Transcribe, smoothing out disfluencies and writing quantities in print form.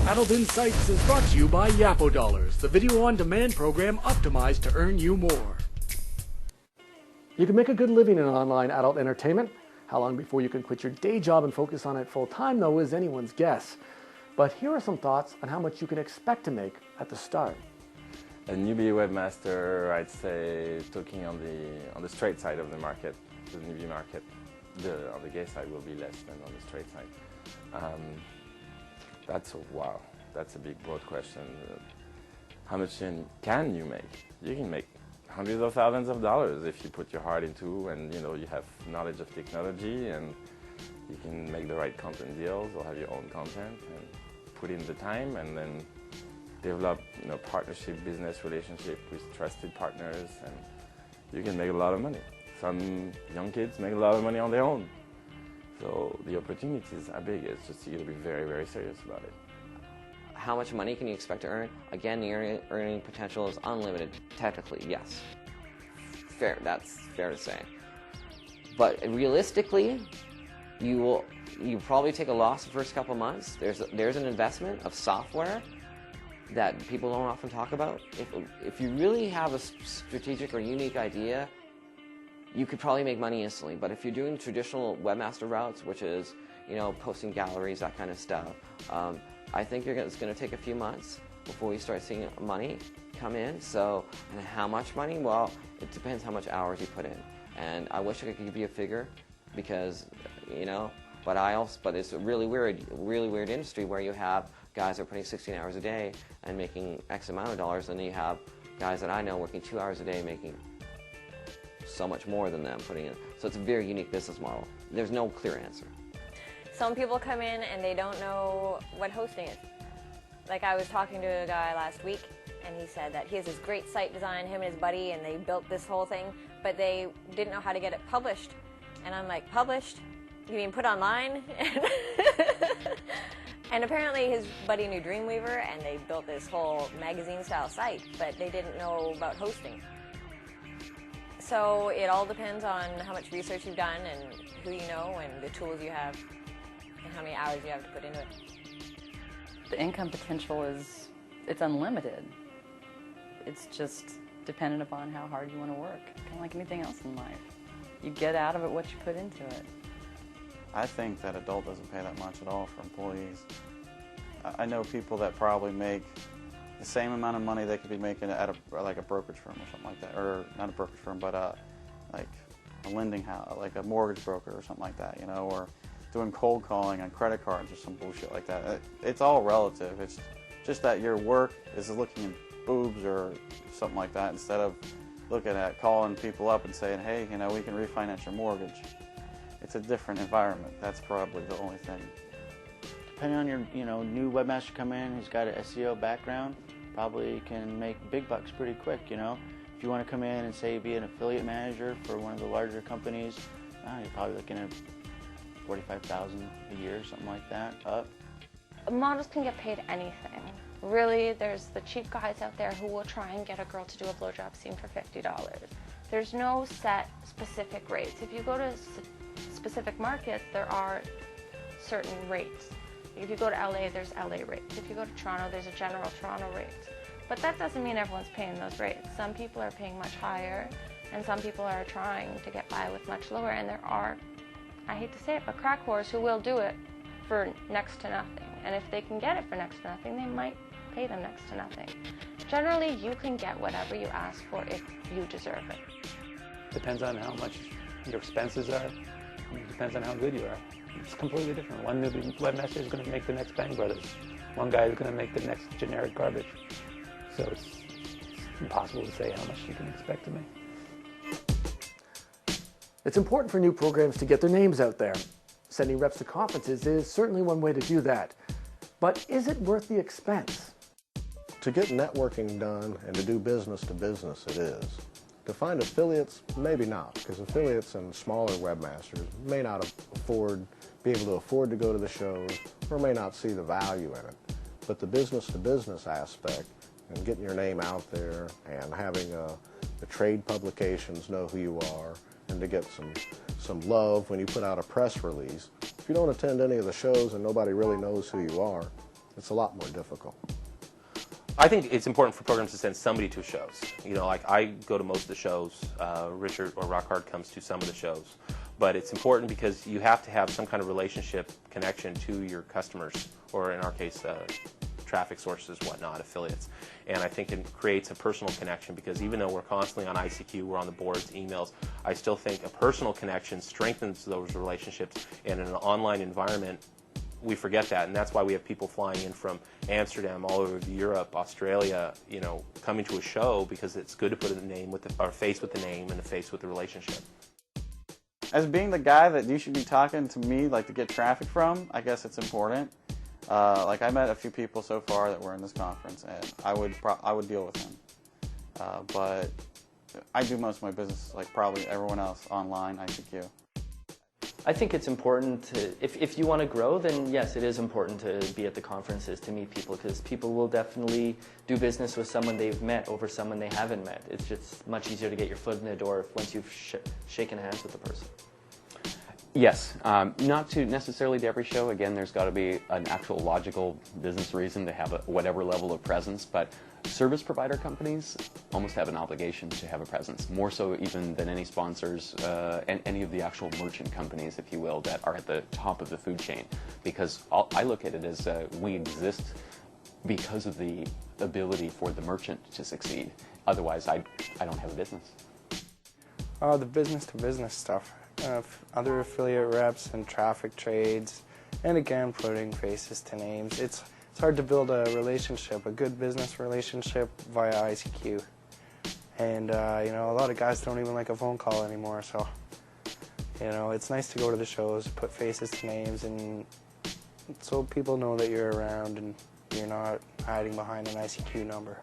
Adult Insights is brought to you by Yapo Dollars, the video-on-demand program optimized to earn you more. You can make a good living in online adult entertainment. How long before you can quit your day job and focus on it full-time, though, is anyone's guess. But here are some thoughts on how much you can expect to make at the start. A newbie webmaster, I'd say, talking on the straight side of the market, the newbie market. On the gay side will be less than on the straight side. That's a big, broad question. How much can you make? You can make hundreds of thousands of dollars if you put your heart into, and you have knowledge of technology, and you can make the right content deals or have your own content and put in the time, and then develop partnership, business relationship with trusted partners, and you can make a lot of money. Some young kids make a lot of money on their own. So the opportunities are big. It's just you got to be very, very serious about it. How much money can you expect to earn? Again, the earning potential is unlimited. Technically, yes. That's fair to say. But realistically, you probably take a loss the first couple of months. There's an investment of software that people don't often talk about. If you really have a strategic or unique idea, you could probably make money instantly. But if you're doing traditional webmaster routes, which is posting galleries, that kind of stuff, I think it's going to take a few months before you start seeing money come in. So, and how much money? Well, it depends how much hours you put in. And I wish I could give you a figure, because but it's a really weird industry where you have guys that are putting 16 hours a day and making X amount of dollars, and then you have guys that I know working 2 hours a day making so much more than them putting in. So it's a very unique business model. There's no clear answer. Some people come in and they don't know what hosting is. Like, I was talking to a guy last week, and he said that he has this great site design, him and his buddy, and they built this whole thing, but they didn't know how to get it published. And I'm like, published? You mean put online? And apparently his buddy knew Dreamweaver, and they built this whole magazine-style site, but they didn't know about hosting. So it all depends on how much research you've done and who you know and the tools you have and how many hours you have to put into it. The income potential it's unlimited. It's just dependent upon how hard you want to work, kind of like anything else in life. You get out of it what you put into it. I think that adult doesn't pay that much at all for employees. I know people that probably make the same amount of money they could be making at a brokerage firm or something like that, or not a brokerage firm, but like a lending house, like a mortgage broker or something like that, or doing cold calling on credit cards or some bullshit like that. It's all relative. It's just that your work is looking at boobs or something like that, instead of looking at calling people up and saying, hey, we can refinance your mortgage. It's a different environment. That's probably the only thing. Depending on your new webmaster come in who's got an SEO background, probably can make big bucks pretty quick. If you want to come in and say be an affiliate manager for one of the larger companies, you're probably looking at $45,000 a year, something like that, up. Models can get paid anything. Really, there's the cheap guys out there who will try and get a girl to do a blowjob scene for $50. There's no set specific rates. If you go to specific markets, there are certain rates. If you go to LA, there's LA rates. If you go to Toronto, there's a general Toronto rates. But that doesn't mean everyone's paying those rates. Some people are paying much higher, and some people are trying to get by with much lower. And there are, I hate to say it, but crack whores who will do it for next to nothing. And if they can get it for next to nothing, they might pay them next to nothing. Generally, you can get whatever you ask for if you deserve it. Depends on how much your expenses are. It depends on how good you are. It's completely different. One newbie webmaster is going to make the next Bang Brothers. One guy is going to make the next generic garbage. So it's impossible to say how much you can expect to make. It's important for new programs to get their names out there. Sending reps to conferences is certainly one way to do that. But is it worth the expense? To get networking done and to do business to business, it is. To find affiliates, maybe not, because affiliates and smaller webmasters may not be able to afford to go to the shows, or may not see the value in it. But the business-to-business aspect, and getting your name out there, and having the trade publications know who you are, and to get some love when you put out a press release. If you don't attend any of the shows and nobody really knows who you are, it's a lot more difficult. I think it's important for programs to send somebody to shows. You know, like I go to most of the shows. Richard or Rockhard comes to some of the shows. But it's important because you have to have some kind of relationship connection to your customers, or in our case, traffic sources, whatnot, affiliates. And I think it creates a personal connection, because even though we're constantly on ICQ, we're on the boards, emails, I still think a personal connection strengthens those relationships. And in an online environment, we forget that, and that's why we have people flying in from Amsterdam, all over Europe, Australia, you know, coming to a show, because it's good to put a name with or face with the name and a face with the relationship. As being the guy that you should be talking to me, like, to get traffic from, I guess it's important. Like, I met a few people so far that were in this conference, and I would deal with them. But I do most of my business, like probably everyone else, online, ICQ. I think it's important to, if you want to grow, then yes, it is important to be at the conferences, to meet people, because people will definitely do business with someone they've met over someone they haven't met. It's just much easier to get your foot in the door once you've shaken hands with the person. Yes, not to necessarily to every show. Again, there's got to be an actual logical business reason to have whatever level of presence, but service provider companies almost have an obligation to have a presence, more so even than any sponsors and any of the actual merchant companies, if you will, that are at the top of the food chain. Because I look at it as we exist because of the ability for the merchant to succeed. Otherwise, I don't have a business. The business-to-business stuff. Other affiliate reps and traffic trades, and again, putting faces to names. It's hard to build a relationship, a good business relationship via ICQ. And, you know, a lot of guys don't even like a phone call anymore, so, you know, it's nice to go to the shows, put faces to names, and so people know that you're around and you're not hiding behind an ICQ number.